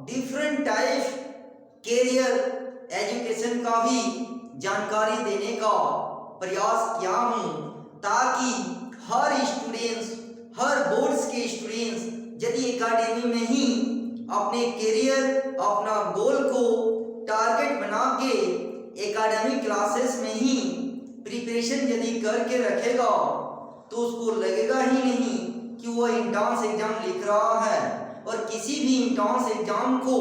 Different type career education का भी जानकारी देने का प्रयास किया हूँ, ताकि हर स्टूडेंट्स, हर बोर्ड्स के स्टूडेंट्स यदि एकेडमी में ही अपने कैरियर, अपना गोल को टारगेट बना के एकेडमिक क्लासेस में ही प्रिपरेशन यदि करके रखेगा तो उसको लगेगा ही नहीं कि वो एंट्रेंस एग्जाम लिख रहा है और किसी भी एंट्रेंस एग्जाम को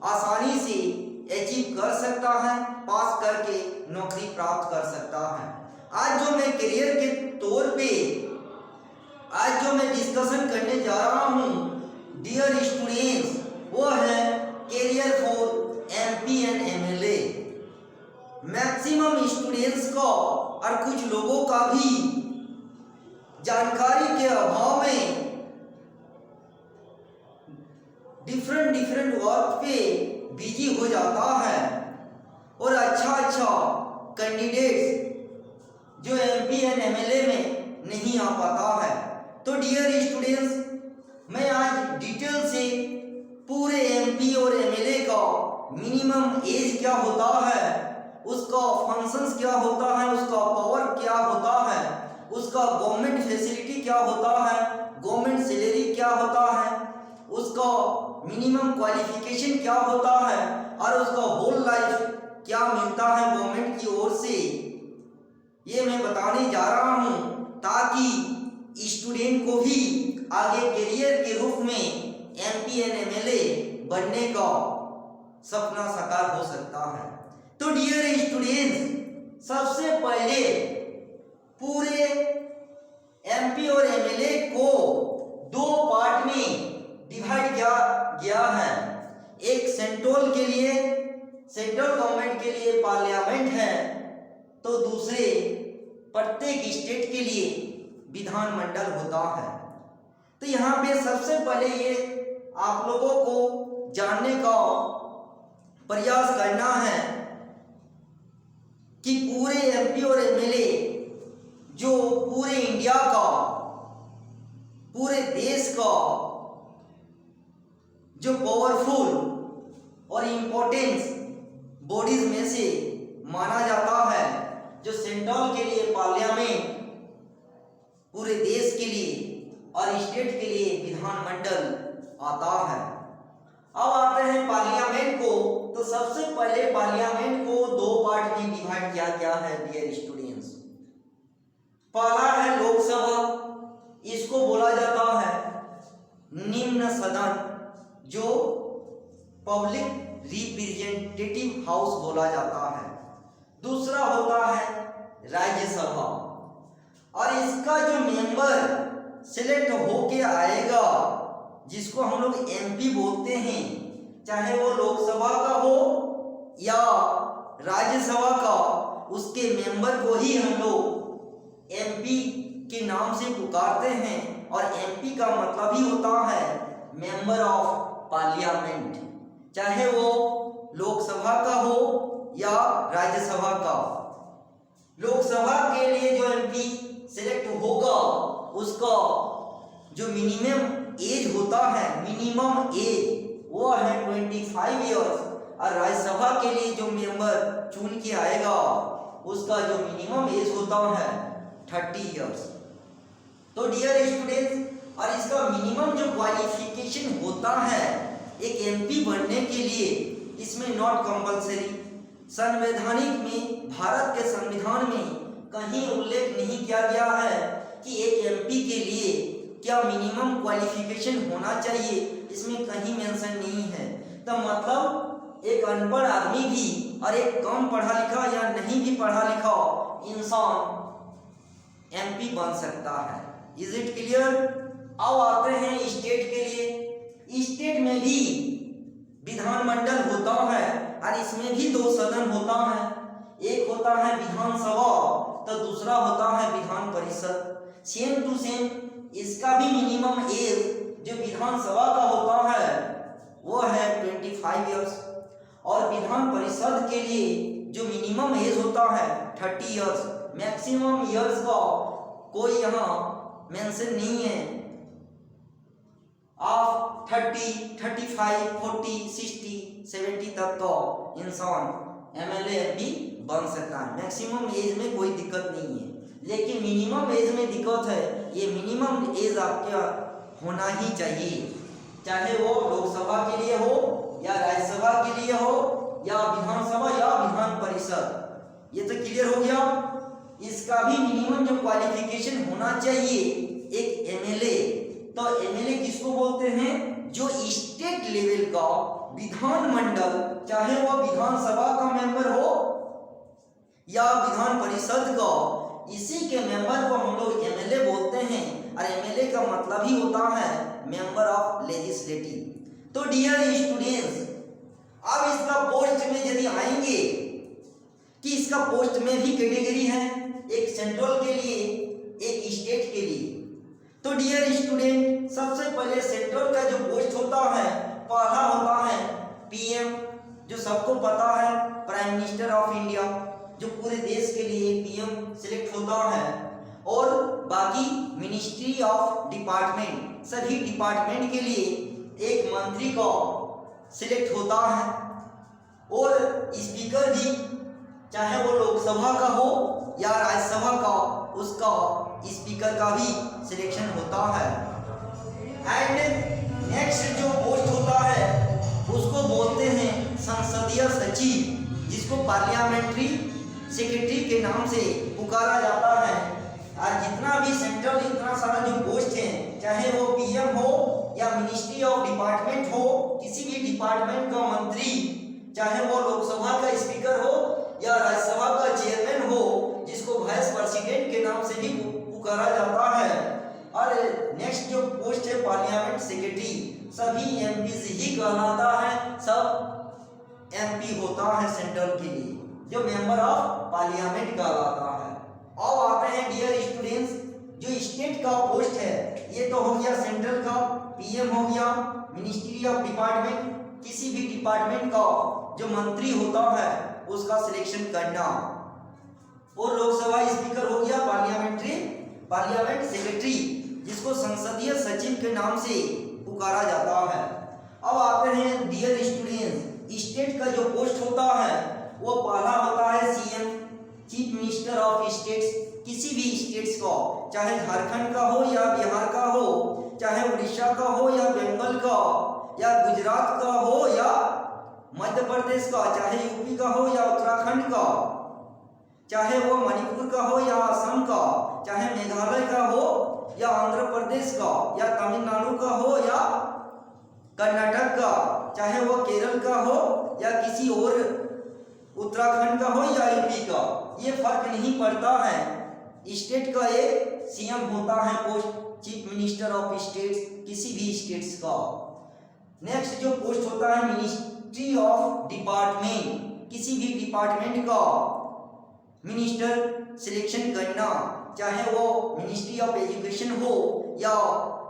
आसानी से अचीव कर सकता है, पास करके नौकरी प्राप्त कर सकता है। आज जो मैं करियर के तौर पे आज जो मैं डिस्कशन करने जा रहा हूँ डियर स्टूडेंट्स, वो है career for MP and MLA. Maximum students को और कुछ लोगों का भी जानकारी के अभाव में डिफरेंट वर्क पे बिजी हो जाता है और अच्छा कैंडिडेट्स जो एमपी एंड एमएलए में नहीं आ पाता है। तो डियर स्टूडेंट्स, मैं आज डिटेल से पूरे एमपी और एमएलए का मिनिमम एज क्या होता है, उसका फंक्शंस क्या होता है, उसका पावर क्या होता है, उसका गवर्नमेंट फैसिलिटी क्या होता है, गवर्नमेंट सैलरी क्या होता है, उसका मिनिमम क्वालिफिकेशन क्या होता है और उसका होल लाइफ क्या मिलता है गवर्नमेंट की ओर से, ये मैं बताने जा रहा हूँ, ताकि स्टूडेंट को भी आगे करियर के रूप में एमपी एंड एमएलए बनने का सपना साकार हो सकता है। तो डियर स्टूडेंट्स, सबसे पहले पूरे एमपी और एमएलए को दो पार्ट में डिवाइड किया गया है। एक सेंट्रल गवर्नमेंट के लिए पार्लियामेंट है, तो दूसरे प्रत्येक स्टेट के लिए विधानमंडल होता है। तो यहाँ पे सबसे पहले ये आप लोगों को जानने का प्रयास करना है कि पूरे एमपी और एमएलए जो पूरे इंडिया का, पूरे देश का जो पावरफुल और इम्पोर्टेंस बॉडीज में से माना जाता है, जो सेंट्रल के लिए पार्लियामेंट, पूरे देश के लिए और स्टेट के लिए विधानमंडल आता है। अब आते हैं पार्लियामेंट को। तो सबसे पहले पार्लियामेंट को दो पार्ट में डिवाइड किया गया है डियर स्टूडेंट्स। पहला है लोकसभा, इसको बोला जाता है निम्न सदन, जो पब्लिक रिप्रेजेंटेटिव हाउस बोला जाता है। दूसरा होता है राज्यसभा, और इसका जो मेंबर सिलेक्ट होके आएगा, जिसको हम लोग एमपी बोलते हैं, चाहे वो लोकसभा का हो या राज्यसभा का, उसके मेंबर को ही हम लोग एमपी के नाम से पुकारते हैं। और एमपी का मतलब ही होता है मेंबर ऑफ पार्लियामेंट, चाहे वो लोकसभा का हो या राज्यसभा का। लोकसभा के लिए जो एमपी सिलेक्ट होगा, उसका जो मिनिमम एज होता है, मिनिमम एज वो है 25 इयर्स, और राज्यसभा के लिए जो मेंबर चुन के आएगा, उसका जो मिनिमम एज होता है 30 इयर्स। तो डियर स्टूडेंट्स, और इसका मिनिमम जो क्वालिफिकेशन होता है एक एमपी बनने के लिए, इसमें नॉट कंपलसरी, संवैधानिक में, भारत के संविधान में कहीं उल्लेख नहीं किया गया है कि एक एमपी के लिए क्या मिनिमम क्वालिफिकेशन होना चाहिए, इसमें कहीं मेंशन नहीं है। तो मतलब एक अनपढ़ आदमी भी और एक कम पढ़ा लिखा या नहीं भी पढ़ा लिखा इंसान एमपी बन सकता है। Is it clear? अब आते हैं स्टेट के लिए। स्टेट में भी विधानमंडल होता है और इसमें भी दो सदन होता है। एक होता है विधानसभा, तो दूसरा होता है Vidhan Parishad. Same to same इसका भी मिनिमम एज जो विधानसभा का होता है वो है 25 इयर्स, और विधान परिषद के लिए जो मिनिमम एज होता है 30 इयर्स। मैक्सिमम इयर्स का कोई यहाँ मेंशन नहीं है। ऑफ 30, 35, 40, 60, 70 तक तो इंसान एमएलए भी बन सकता है। मैक्सिमम एज में कोई दिक्कत नहीं है, लेकिन मिनिमम एज में दिक्कत है। ये मिनिमम एज आपके होना ही चाहिए, चाहे वो लोकसभा के लिए हो या राज्यसभा के लिए हो या विधानसभा या विधान परिषद। ये तो क्लियर हो गया। इसका भी मिनिमम जो क्वालिफिकेशन होना चाहिए एक एमएलए। तो एमएलए किसको बोलते हैं? जो स्टेट लेवल का विधानमंडल, चाहे वो विधानसभा का मेंबर हो या विधान परिषद का, इसी के मेंबर को हम लोग एमएलए बोलते हैं। और एमएलए का मतलब ही होता है मेंबर ऑफ लेजिस्लेटिव। तो डियर स्टूडेंट्स, अब इसका पोस्ट में यदि आएंगे कि इसका पोस्ट में भी कैटेगरी है, एक सेंट्रल के लिए एक स्टेट के लिए। तो डियर स्टूडेंट, सबसे पहले सेंट्रल का जो पोस्ट होता है पहला होता है पीएम, जो सबको पता है प्राइम मिनिस्टर ऑफ इंडिया, जो पूरे देश के लिए पीएम सिलेक्ट होता है। और बाकी मिनिस्ट्री ऑफ डिपार्टमेंट, सभी डिपार्टमेंट के लिए एक मंत्री को सिलेक्ट होता है। और स्पीकर भी, चाहे वो लोकसभा का हो या राज्यसभा का, उसका स्पीकर का भी सिलेक्शन होता है। एंड नेक्स्ट जो पोस्ट होता है उसको बोलते हैं संसदीय सचिव, जिसको पार्लियामेंट्री सेक्रेटरी के नाम से पुकारा जाता है। और जितना भी सेंट्रल इतना सारा जो पोस्ट है, चाहे वो पीएम हो या मिनिस्ट्री ऑफ डिपार्टमेंट हो, किसी भी डिपार्टमेंट का मंत्री, चाहे वो लोकसभा का स्पीकर हो या राज्यसभा का चेयरमैन हो, जिसको वाइस प्रेसिडेंट के नाम से भी पुकारा जाता है। और नेक्स्ट जो पोस्ट है पार्लियामेंट सेक्रेटरी, सभी एमपी ही कहलाता है, सब एमपी होता है सेंट्रल के लिए, जो मेंबर ऑफ पार्लियामेंट कहलाता है। अब आते हैं डियर स्टूडेंट्स, जो स्टेट का पोस्ट है, ये तो हो गया सेंट्रल का, पीएम हो गया, मिनिस्ट्री ऑफ डिपार्टमेंट, किसी भी डिपार्टमेंट का जो मंत्री होता है उसका सिलेक्शन करना। और लोकसभा स्पीकर हो गया पार्लियामेंट सेक्रेटरी, जिसको संसदीय सचिव के नाम से पुकारा जाता है। अब आते हैं डियर स्टूडेंट्स, स्टेट का जो पोस्ट होता है वो पहला होता है CM, chief minister of states, किसी भी स्टेट्स का, चाहे झारखंड का हो या बिहार का हो, चाहे उड़ीसा का हो या बंगाल का, या गुजरात का हो या मध्य प्रदेश का, चाहे यूपी का हो या उत्तराखंड का, चाहे वो मणिपुर का हो या असम का, चाहे मेघालय का हो या आंध्र प्रदेश का या तमिलनाडु का हो या कर्नाटक का, चाहे वो केरल का हो या किसी और उत्तराखंड का हो या यूपी का, ये फर्क नहीं पड़ता है। स्टेट का एक सीएम होता है post, chief minister of states, किसी भी स्टेट्स का। नेक्स्ट जो पोस्ट होता है मिनिस्ट्री ऑफ डिपार्टमेंट, किसी भी डिपार्टमेंट का मिनिस्टर सिलेक्शन करना, चाहे वो मिनिस्ट्री ऑफ एजुकेशन हो या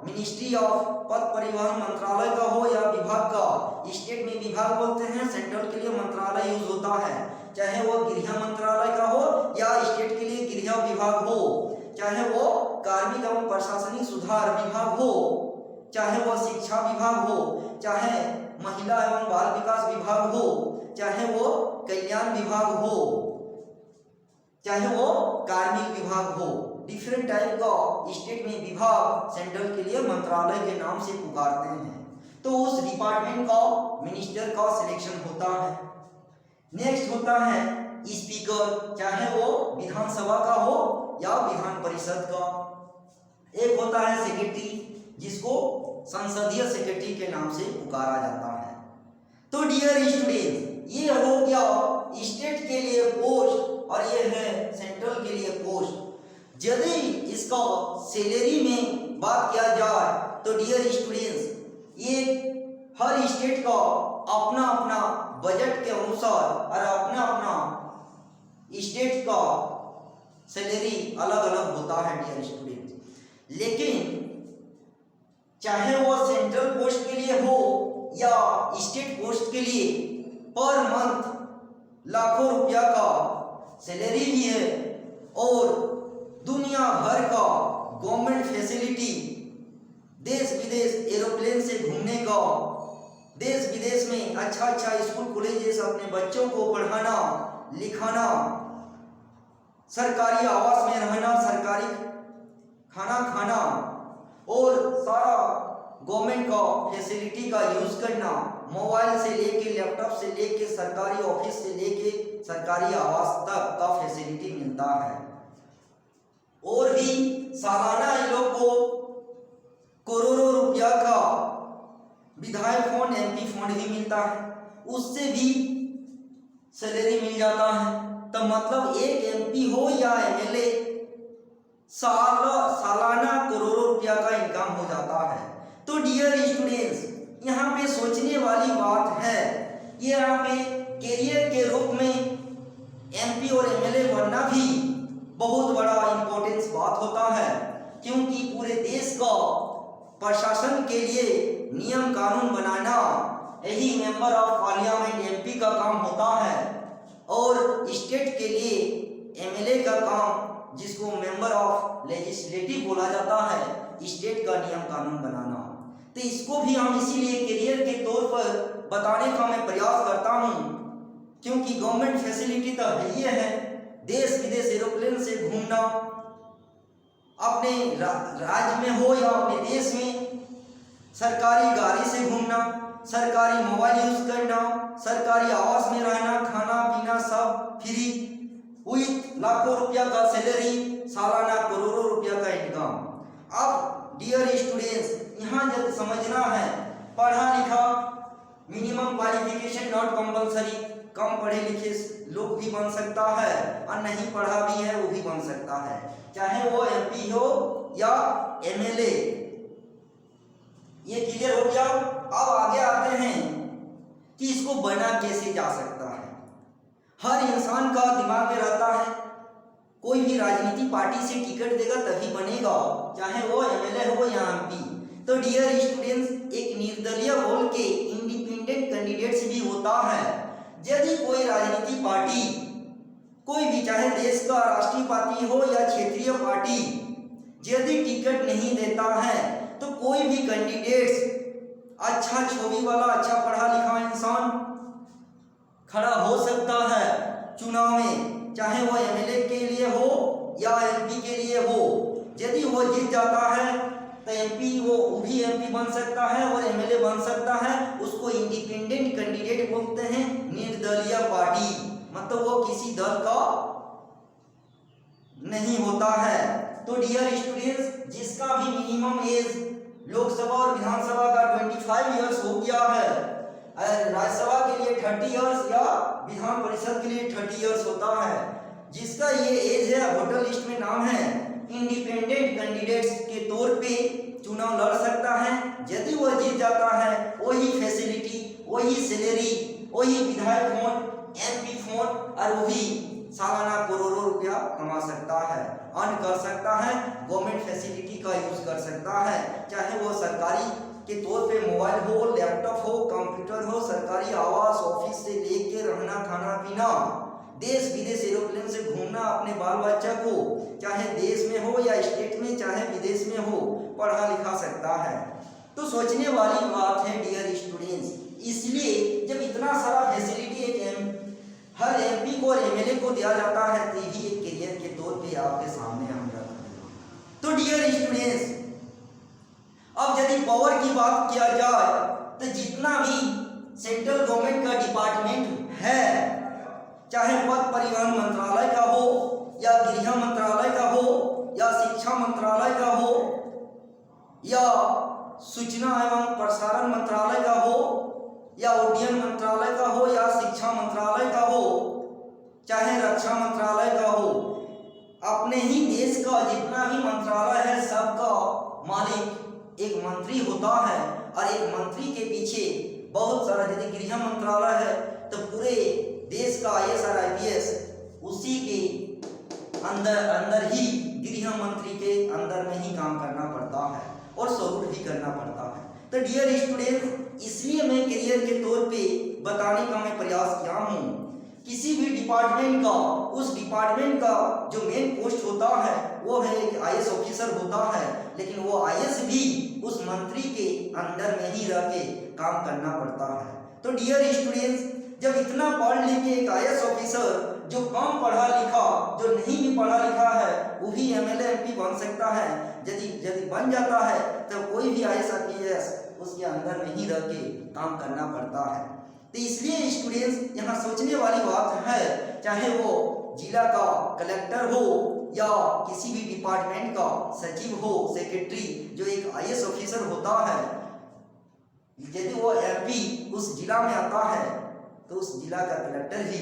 मिनिस्ट्री ऑफ पथ परिवहन मंत्रालय का हो या विभाग का। स्टेट में विभाग बोलते हैं, सेंट्रल के लिए मंत्रालय यूज होता है, चाहे वो गृह मंत्रालय का हो या स्टेट के लिए गृह विभाग हो, चाहे वो कार्मिक एवं प्रशासनिक सुधार विभाग हो, चाहे वो शिक्षा विभाग हो, चाहे महिला एवं बाल विकास विभाग हो, चाहे वो कल्याण विभाग हो, चाहे वो कार्मिक विभाग हो। डिफरेंट टाइप का स्टेट में विभाग सेंट्रल के लिए मंत्रालय के नाम से पुकारते हैं। तो उस डिपार्टमेंट का मिनिस्टर का सिलेक्शन होता है। नेक्स्ट होता है स्पीकर, चाहे वो विधानसभा का हो या विधान परिषद का। एक होता है सेक्रेटरी, जिसको संसदीय सेक्रेटरी के नाम से पुकारा जाता है। तो डियर स्टूडेंट्स, ये हो गया स्टेट के लिए पोस्ट और ये है सेंट्रल के लिए पोस्ट। यदि इसका सैलरी में बात किया जाए तो डियर स्टूडेंट्स, ये हर स्टेट का अपना अपना बजट के अनुसार और अपना अपना स्टेट का सैलरी अलग अलग होता है डियर स्टूडेंट्स। लेकिन चाहे वो सेंट्रल पोस्ट के लिए हो या स्टेट पोस्ट के लिए, पर मंथ लाखों रुपया का सैलरी भी है और दुनिया भर का गवर्नमेंट फैसिलिटी देश विदेश एरोप्लेन से घूमने का, देश विदेश में अच्छा स्कूल कॉलेजेस अपने बच्चों को पढ़ाना लिखाना, सरकारी आवास में रहना, सरकारी खाना खाना और सारा गवर्नमेंट का फैसिलिटी का यूज करना, मोबाइल से लेके लैपटॉप से लेके सरकारी ऑफिस से लेके सरकारी आवास तक का फैसिलिटी मिलता है। और भी सालाना इन लोग को करोड़ों रुपया का विधायक फंड एमपी फंड भी मिलता है, उससे भी सैलरी मिल जाता है। तो मतलब एक एमपी हो या एमएलए सालाना करोड़ों रुपया का इनकम हो जाता है। तो डियर स्टूडेंट्स, यहाँ पे सोचने वाली बात है, ये यहाँ पे कैरियर के रूप में एमपी और एमएलए बनना भी बहुत बड़ा इंपॉर्टेंस बात होता है, क्योंकि पूरे देश का प्रशासन के लिए नियम कानून बनाना यही मेंबर ऑफ पार्लियामेंट एमपी का काम होता है। और स्टेट के लिए एमएलए का काम, जिसको मेंबर ऑफ लेजिस्लेटिव बोला जाता है, स्टेट का नियम कानून बनाना। तो इसको भी हम इसीलिए करियर के तौर पर बताने का मैं प्रयास करता हूँ, क्योंकि गवर्नमेंट फैसिलिटी तो है ही है, देश विदेश एरोप्लेन से घूमना, अपने राज्य में हो या अपने देश में सरकारी गाड़ी से घूमना, सरकारी मोबाइल यूज करना, सरकारी आवास में रहना, खाना पीना सब फ्री, विथ लाखों रुपया का सैलरी, सालाना करोड़ों रुपया का इनकम। अब डियर स्टूडेंट्स, यहाँ जब समझना है, पढ़ा लिखा मिनिमम क्वालिफिकेशन नॉट कंपलसरी, कम पढ़े लिखे लोग भी बन सकता है और नहीं पढ़ा भी है वो भी बन सकता है, चाहे वो एमपी हो या एमएलए। ये क्लियर हो गया। अब आगे आते हैं कि इसको बना कैसे जा सकता है। हर इंसान का दिमाग में रहता है, कोई भी राजनीतिक पार्टी से टिकट देगा तभी बनेगा, चाहे वो एमएलए हो या एमपी। तो डियर स्टूडेंट्स, एक निर्दलीय बोल के इंडिपेंडेंट कैंडिडेट्स भी होता है। यदि कोई राजनीतिक पार्टी, कोई भी चाहे देश का राष्ट्रीय पार्टी हो या क्षेत्रीय पार्टी, यदि टिकट नहीं देता है तो कोई भी कैंडिडेट्स, अच्छा छवि वाला, अच्छा पढ़ा लिखा इंसान खड़ा हो सकता है चुनाव में, चाहे वो एमएलए के लिए हो या एमपी के लिए हो। यदि वो जीत जाता है तो एमपी वो भी एमपी बन सकता है और एमएलए बन सकता है। उसको इंडिपेंडेंट कैंडिडेट बोलते हैं, निर्दलीय पार्टी, मतलब वो किसी दल का नहीं होता है। तो डियर स्टूडेंट्स, जिसका भी मिनिमम एज लोकसभा और विधानसभा का 25 इयर्स हो गया है, राज्यसभा के लिए 30 इयर्स या विधान परिषद के लिए 30 इयर्स होता है, जिसका ये एज है, वोटर लिस्ट में नाम है, इंडिपेंडेंट कैंडिडेट्स के तौर पे चुनाव लड़ सकता है। यदि वो जीत जाता है, वही फैसिलिटी, वही सैलरी, वही विधायक फंड, एमपी फंड और वही सालाना करोड़ों रुपया कमा सकता है, अर्न कर सकता है, गवर्नमेंट फैसिलिटी का यूज कर सकता है, चाहे वो सरकारी के तौर पे मोबाइल हो, लैपटॉप हो, कंप्यूटर हो, सरकारी आवास ऑफिस से लेके रहना खाना पीना, देश विदेश एरोप्लेन से घूमना अपने बाल बच्चा को, चाहे देश में हो या स्टेट में, चाहे विदेश में हो, पढ़ा लिखा सकता है। तो सोचने वाली बात है डियर स्टूडेंट्स। इसलिए जब इतना सारा फैसिलिटी हर एमपी को और एमएलए को दिया जाता है, तो भी एक करियर के तौर पे आपके सामने हम रख रहे हैं। तो डियर स्टूडेंट्स, अब यदि पावर की बात किया जाए तो जितना भी सेंट्रल गवर्नमेंट का डिपार्टमेंट है, चाहे पथ परिवहन मंत्रालय का हो या गृह मंत्रालय का हो या शिक्षा मंत्रालय का हो या सूचना एवं प्रसारण मंत्रालय का हो या उड्डयन मंत्रालय का हो या शिक्षा मंत्रालय का हो, चाहे रक्षा मंत्रालय का हो, अपने ही देश का जितना भी मंत्रालय है सबका मालिक एक मंत्री होता है। और एक मंत्री के पीछे बहुत सारा, यदि गृह मंत्रालय है तो पूरे देश का IAS और IPS उसी के अंदर ही, गृह मंत्री के अंदर में ही काम करना पड़ता है और सपोर्ट भी करना पड़ता है। तो डियर स्टूडेंट्स, इसलिए मैं करियर के तौर पे बताने का मैं प्रयास किया हूँ। किसी भी डिपार्टमेंट का, उस डिपार्टमेंट का जो मेन पोस्ट होता है वो है एक IAS ऑफिसर होता है, लेकिन वो IAS भी उस मंत्री के अंडर में ही रह के काम करना पड़ता है। तो डियर स्टूडेंट्स, जब इतना पढ़ लिख के एक IAS ऑफिसर जो कम पढ़ा लिखा, जो नहीं भी पढ़ा लिखा है, वो भी MLA MP बन सकता है। यदि बन जाता है तो कोई भी IAS IPS उसके अंदर में ही रह के काम करना पड़ता है। तो इसलिए स्टूडेंट्स यहाँ सोचने वाली बात है, चाहे वो जिला का कलेक्टर हो या किसी भी डिपार्टमेंट का सचिव हो, सेक्रेटरी, जो एक IAS ऑफिसर होता है, यदि वो MP उस जिला में आता है तो उस जिला का कलेक्टर ही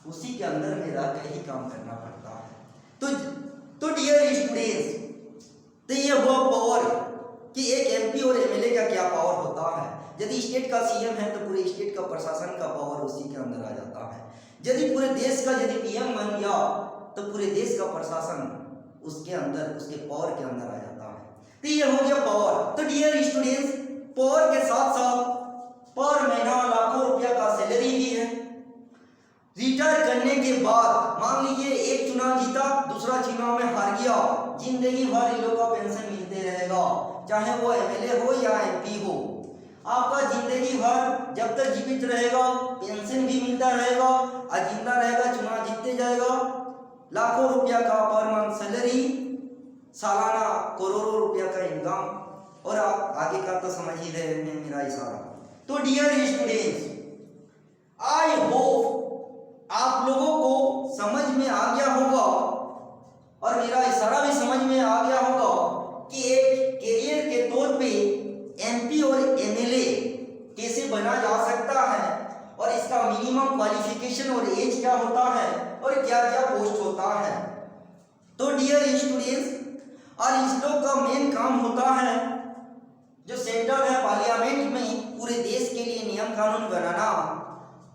उसी के अंदर में रहकर ही काम करना पड़ता है। तो डियर स्टूडेंट्स, तो ये वो पावर कि एक MP और MLA का क्या पावर होता है। यदि स्टेट का CM है तो पूरे स्टेट का प्रशासन का पावर उसी के अंदर आ जाता है। यदि पूरे देश का यदि PM बन गया तो पूरे देश का प्रशासन उसके अंदर, उसके पावर के अंदर आ जाता है। तो ये हो गया पावर। तो डियर स्टूडेंट्स, पावर के साथ साथ पर महीना लाखों रुपया का सैलरी भी है। रिटायर करने के बाद मान लीजिए एक चुनाव जीता, दूसरा चुनाव में हार गया, जिंदगी भर इन लोगों का पेंशन मिलते रहेगा, चाहे वो MLA हो या MP हो। आपका जिंदगी भर जब तक जीवित रहेगा पेंशन भी मिलता रहेगा और जिंदा रहेगा चुनाव जीतते जाएगा। लाखों रुपया का पर मंथ सैलरी, सालाना करोड़ों रुपया का इनकम, और आप आगे का तो समझ ही रहे हैं मेरा इशारा। तो डियर स्टूडेंट्स, आई होप आप लोगों को समझ में आ गया होगा और मेरा इशारा भी समझ में आ गया होगा कि एक कैरियर के तौर पे MP और MLA कैसे बना जा सकता है और इसका मिनिमम क्वालिफिकेशन और एज क्या होता है और क्या क्या पोस्ट होता है। तो डियर स्टूडेंट्स, और इस लोग का मेन काम होता है, जो सेंटर है पार्लियामेंट में पूरे देश के लिए नियम कानून बनाना,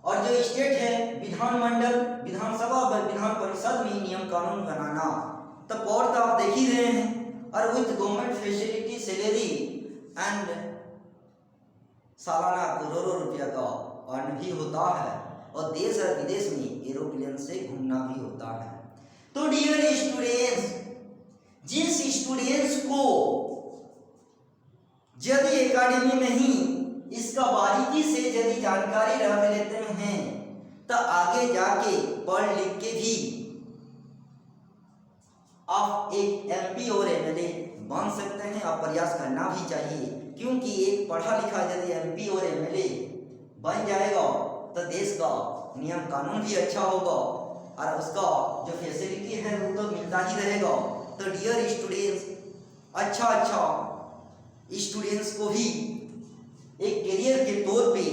और जो स्टेट है विधानमंडल, विधानसभा, विधान परिषद में नियम कानून बनाना। तो पावर तो आप देख ही रहे हैं, और with government facility, salary and सालाना करोड़ों रुपया का अर्न भी होता है, और देश और विदेश में एरोप्लेन से घूमना भी होता है। तो डियर स्टूडेंट्स, जिस स्टूडेंट्स को यदि एकेडमी में ही इसका बारीकी से यदि जानकारी रख लेते हैं तो आगे जाके पढ़ लिख के भी आप एक MP और MLA बन सकते हैं। आप प्रयास करना भी चाहिए, क्योंकि एक पढ़ा लिखा यदि MP और MLA बन जाएगा तो देश का नियम कानून भी अच्छा होगा और उसका जो फैसिलिटी है वो तो मिलता ही रहेगा। तो डियर स्टूडेंट्स, अच्छा स्टूडेंट्स को भी एक करियर के तौर पे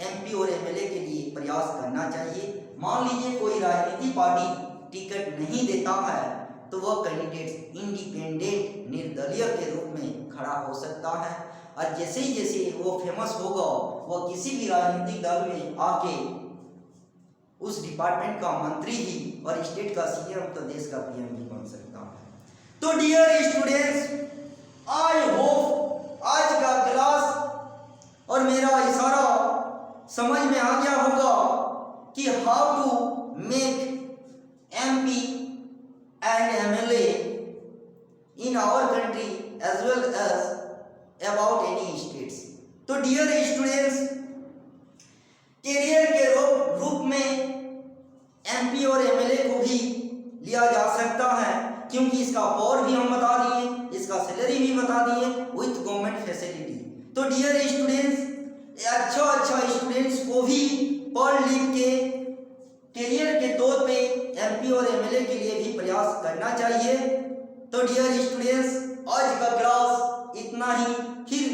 MP और MLA के लिए प्रयास करना चाहिए। मान लीजिए कोई राजनीतिक पार्टी टिकट नहीं देता है तो वह कैंडिडेट इंडिपेंडेंट, निर्दलीय के रूप में खड़ा हो सकता है, और जैसे ही वो फेमस होगा वह किसी भी राजनीतिक दल में आके उस डिपार्टमेंट का मंत्री ही और स्टेट का CM तो देश का PM भी बन सकता है। तो डियर स्टूडेंट्स, आई होप आज का क्लास और मेरा इशारा समझ में आ गया होगा कि how to make MP and MLA in our country as well as about any states। तो डियर स्टूडेंट्स, कैरियर के रूप में MP और MLA को भी लिया जा सकता है, क्योंकि इसका पावर भी हम बता दिए, इसका सैलरी भी बता दिए विथ गवर्नमेंट फैसिलिटी। तो डियर स्टूडेंट्स, अच्छा स्टूडेंट्स को भी पढ़ लिख के कैरियर के तौर पे MP और MLA के लिए भी प्रयास करना चाहिए। तो डियर स्टूडेंट्स, आज का क्लास इतना ही, फिर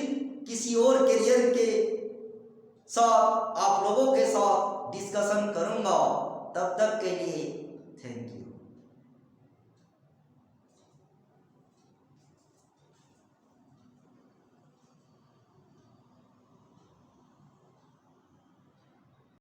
किसी और कैरियर के साथ आप लोगों के साथ डिस्कशन करूंगा। तब तक के लिए थैंक यू।